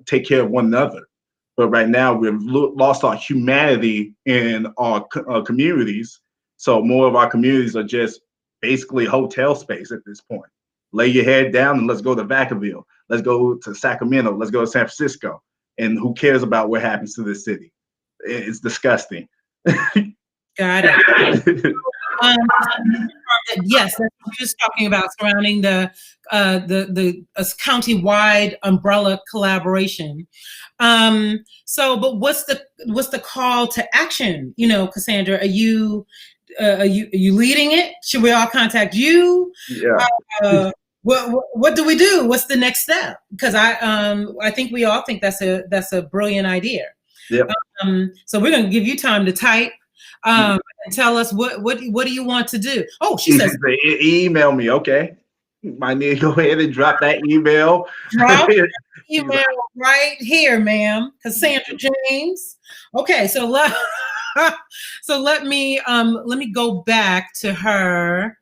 B: take care of one another. But right now we've lost our humanity in our communities. So more of our communities are just basically hotel space at this point. Lay your head down and let's go to Vacaville. Let's go to Sacramento. Let's go to San Francisco. And who cares about what happens to this city? It's disgusting.
A: Got it. Yes, that's what you're just talking about surrounding the county-wide umbrella collaboration. But what's the call to action? Cassandra, are you leading it? Should we all contact you?
B: Yeah.
A: What do we do? What's the next step? Because I think we all think that's a brilliant idea.
B: Yep.
A: So we're going to give you time to type and tell us what do you want to do? Oh, she says
B: email me. Okay, might need to go ahead and drop that email.
A: Drop email right here, ma'am, Cassandra James. Okay, so let me go back to her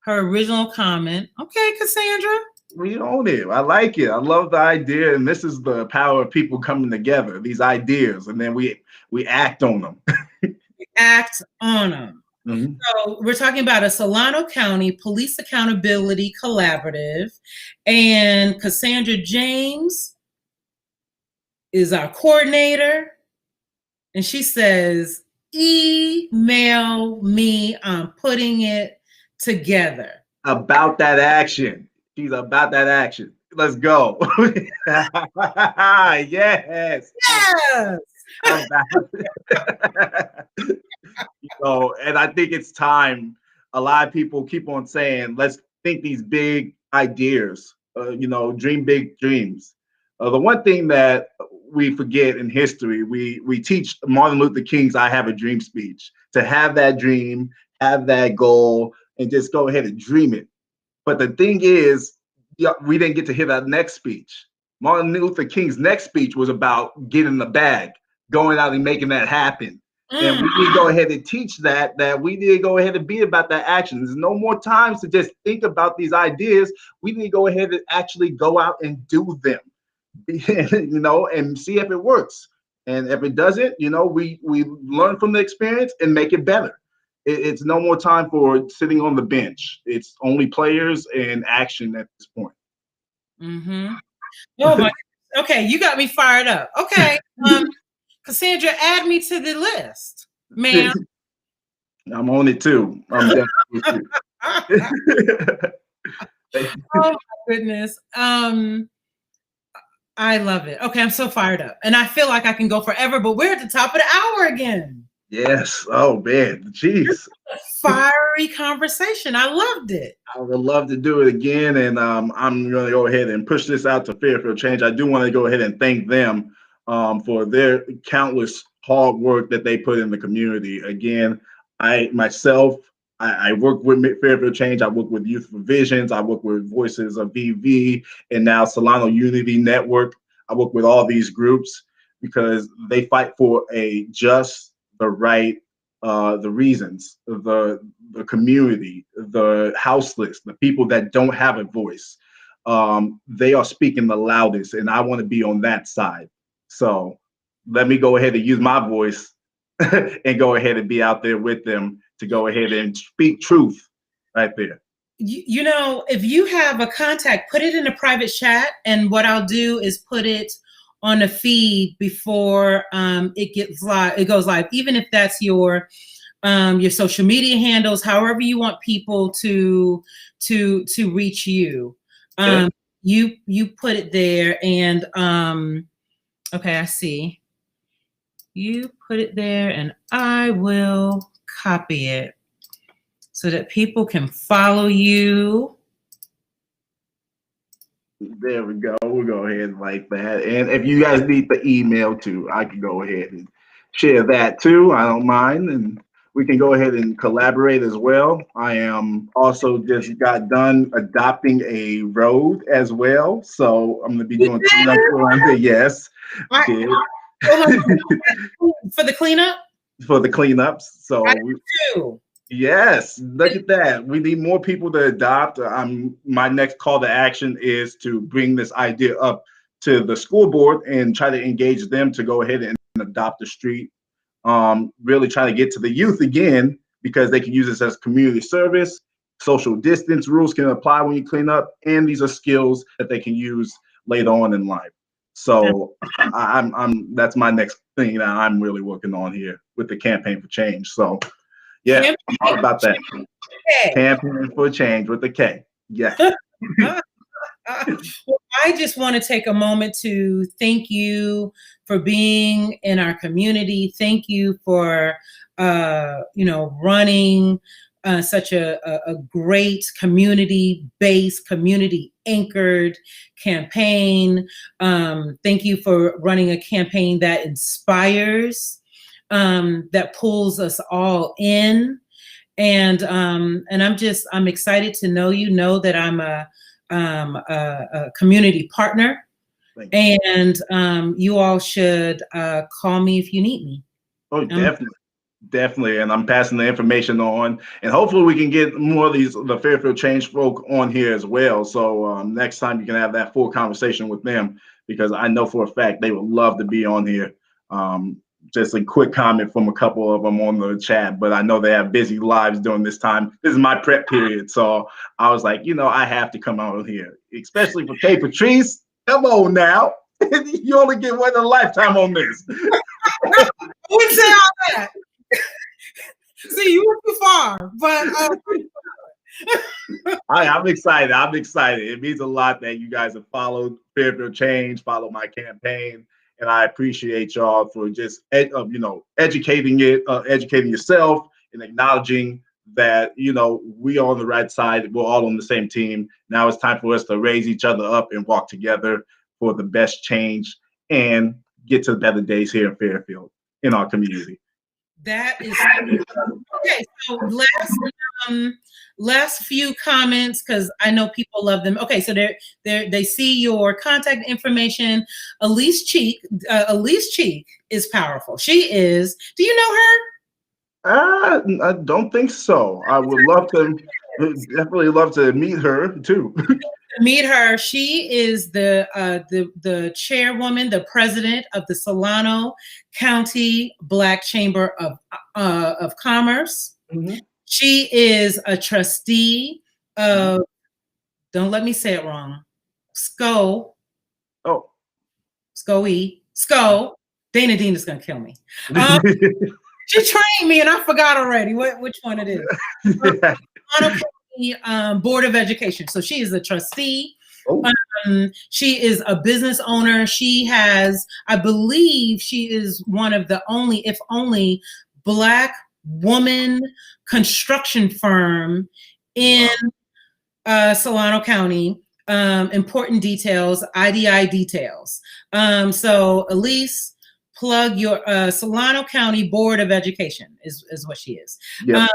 A: original comment. Okay, Cassandra.
B: We own it. I like it. I love the idea, and this is the power of people coming together. These ideas, and then we act on them.
A: Act on them.
B: Mm-hmm.
A: So we're talking about a Solano County Police Accountability Collaborative, and Cassandra James is our coordinator, and she says, email me. I'm putting it together.
B: About that action. She's about that action. Let's go. Yes.
A: Yes.
B: And I think it's time. A lot of people keep on saying, let's think these big ideas, dream big dreams. The one thing that we forget in history, we teach Martin Luther King's I Have a Dream speech, to have that dream, have that goal, and just go ahead and dream it. But the thing is, we didn't get to hear that next speech. Martin Luther King's next speech was about getting the bag, going out and making that happen. And we need to go ahead and teach that we need to go ahead and be about that action. There's no more times to just think about these ideas. We need to go ahead and actually go out and do them, and see if it works. And if it doesn't, we learn from the experience and make it better. It's no more time for sitting on the bench. It's only players and action at this point.
A: Mm-hmm. Oh my. Okay, you got me fired up. Okay. Cassandra, add me to the list, ma'am.
B: I'm on it too. I'm definitely with you.
A: Oh my goodness. I love it. Okay, I'm so fired up. And I feel like I can go forever, but we're at the top of the hour again.
B: Yes. Oh man, jeez.
A: Fiery conversation. I loved it.
B: I would love to do it again. And I'm going to go ahead and push this out to Fairfield Change. I do want to go ahead and thank them for their countless hard work that they put in the community. Again, I work with Fairfield Change. I work with Youth for Visions. I work with Voices of VV and now Solano Unity Network. I work with all these groups because they fight for the right, the reasons, the community, the houseless, the people that don't have a voice. They are speaking the loudest, and I want to be on that side. So let me go ahead and use my voice and go ahead and be out there with them to go ahead and speak truth right there.
A: If you have a contact, put it in a private chat, and what I'll do is put it on a feed before it goes live, even if that's your social media handles, however you want people to reach you.
B: Okay.
A: You put it there, and okay, I see. You put it there, and I will copy it so that people can follow you.
B: There we go. We'll go ahead like that. And if you guys need the email too, I can go ahead and share that too. I don't mind. And we can go ahead and collaborate as well. I am also just got done adopting a road as well. So I'm going to be doing cleanup around there. Yes.
A: For the cleanup?
B: For the cleanups. So
A: I do.
B: Yes, look at that. We need more people to adopt. My next call to action is to bring this idea up to the school board and try to engage them to go ahead and adopt the street. Really try to get to the youth again, because they can use this as community service, social distance rules can apply when you clean up, and these are skills that they can use later on in life. So I'm that's my next thing that I'm really working on here with the campaign for change. So yeah, I'm all about that. Campaign for change with the K. Yeah.
A: Well, I just want to take a moment to thank you for being in our community. Thank you for, running such a great community-based, community-anchored campaign. Thank you for running a campaign that inspires, that pulls us all in. And I'm excited to know you. Know that I'm a community partner, and you all should call me if you need me.
B: Oh, definitely. And I'm passing the information on, and hopefully we can get more of the Fairfield Change folk on here as well. So next time you can have that full conversation with them, because I know for a fact they would love to be on here. Just a quick comment from a couple of them on the chat, but I know they have busy lives during this time. This is my prep period. So I was like, I have to come out here, especially for K. Patrice. Come on now. You only get one in a lifetime on this.
A: Wouldn't say all that. See, you went too far, but
B: I'm excited. I'm excited. It means a lot that you guys have followed Fairfield Change, followed my campaign. And I appreciate y'all for just, educating yourself and acknowledging that, we are on the right side. We're all on the same team. Now it's time for us to raise each other up and walk together for the best change and get to better days here in Fairfield, in our community.
A: That is okay. So last few comments, because I know people love them. Okay, so they see your contact information. Elise Cheek is powerful. She is. Do you know her?
B: I don't think so. I would definitely love to meet her too.
A: Meet her. She is the chairwoman, the president of the Solano County Black Chamber of Commerce. Mm-hmm. She is a trustee of, don't let me say it wrong, SCO.
B: Oh.
A: SCO. Dana Dean is going to kill me. She trained me and I forgot already which one it is. Solano County Board of Education. So she is a trustee. Oh. She is a business owner. She has, I believe she is one of the only, if only, Black woman construction firm in Solano County. Important details, IDI details. So Elise, plug your Solano County Board of Education is what she is. Yep.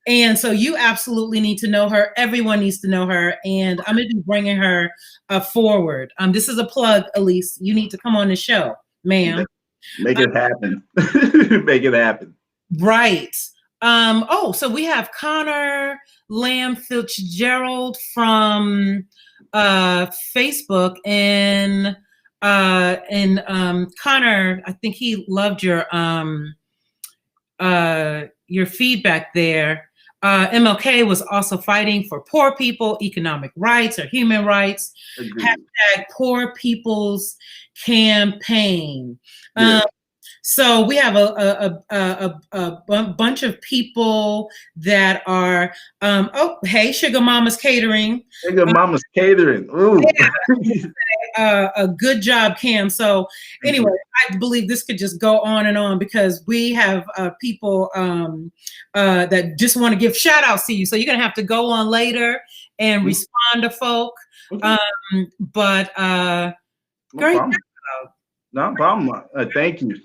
A: And so you absolutely need to know her. Everyone needs to know her. And I'm going to be bringing her forward. This is a plug, Elise. You need to come on the show, ma'am.
B: Make it happen. Make it happen.
A: Right. So we have Connor Lamb Fitzgerald from Facebook. And Connor, I think he loved your feedback there. MLK was also fighting for poor people, economic rights or human rights. Hashtag Poor People's Campaign. Yeah. So we have a bunch of people that are, hey, Sugar Mama's Catering.
B: Sugar Mama's Catering. Ooh.
A: Yeah, a good job, Cam. So anyway, I believe this could just go on and on because we have people that just want to give shout outs to you. So you're going to have to go on later and respond to folk. Great.
B: No problem. Thank you.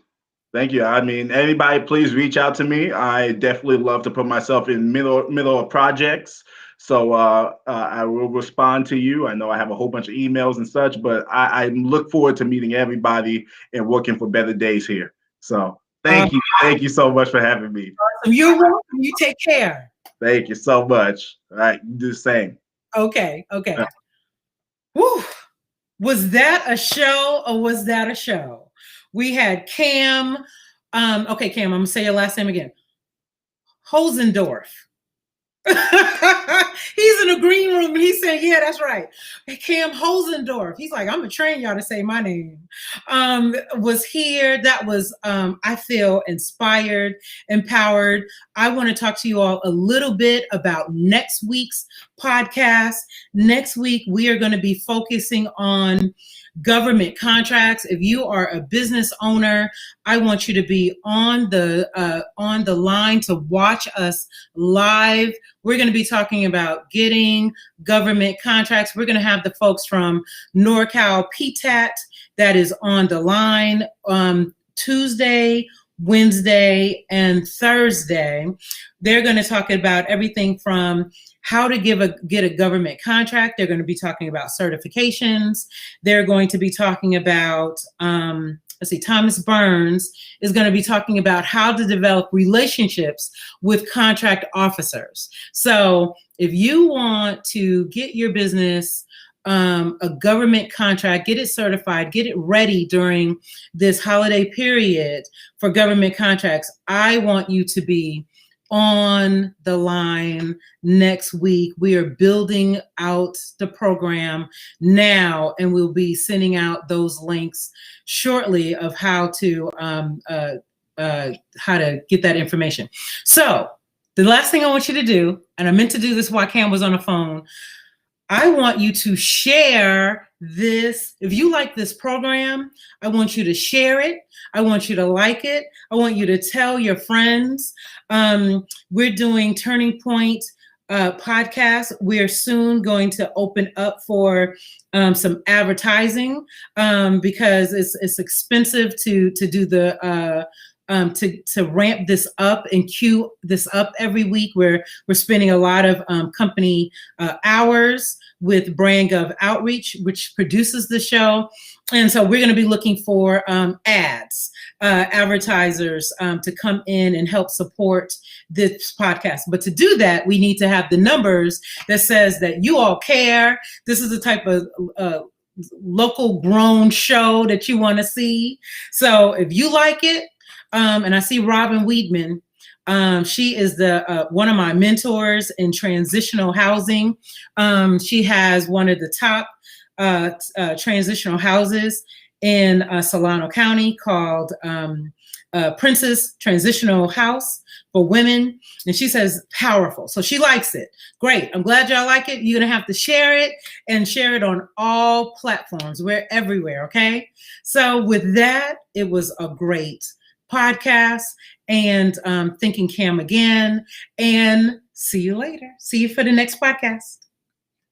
B: Thank you. I mean, anybody, please reach out to me. I definitely love to put myself in middle of projects. So I will respond to you. I know I have a whole bunch of emails and such, but I look forward to meeting everybody and working for better days here. So thank you. Thank you so much for having me.
A: Awesome. You're welcome. You take care.
B: Thank you so much. All right. You do the same.
A: Okay. Whew. Was that a show or was that a show? We had Kam. Okay, Kam, I'm going to say your last name again. Holzendorf. He's in the green room and he's saying, yeah, that's right. Kam Holzendorf. He's like, I'm gonna train y'all to say my name. Was here. That was, I feel inspired, empowered. I want to talk to you all a little bit about next week's podcast. Next week, we are going to be focusing on government contracts. If you are a business owner, I want you to be on the line to watch us live. We're going to be talking about getting government contracts. We're going to have the folks from NorCal PTAT that is on the line Tuesday, Wednesday, and Thursday. They're going to talk about everything from how to get a government contract. They're going to be talking about certifications. They're going to be talking about, Thomas Burns is going to be talking about how to develop relationships with contract officers. So if you want to get your business a government contract, get it certified, get it ready during this holiday period for government contracts, I want you to be on the line next week. We are building out the program now, and we'll be sending out those links shortly of how to get that information. So the last thing I want you to do, and I meant to do this while Kam was on the phone, I want you to share this. If you like this program, I want you to share it. I want you to like it. I want you to tell your friends. We're doing Turning Point podcast. We're soon going to open up for some advertising because it's expensive to do the to ramp this up and queue this up every week. We're spending a lot of company hours with BrandGov Outreach, which produces the show. And so we're going to be looking for advertisers to come in and help support this podcast. But to do that, we need to have the numbers that says that you all care. This is the type of local grown show that you want to see. So if you like it, and I see Robin Weedman. She is the one of my mentors in transitional housing. She has one of the top transitional houses in Solano County called Princess Transitional House for Women. And she says powerful. So she likes it. Great. I'm glad y'all like it. You're going to have to share it and share it on all platforms. We're everywhere. Okay. So with that, it was a great podcast, and thanking Kam again, and see you later. See you for the next podcast.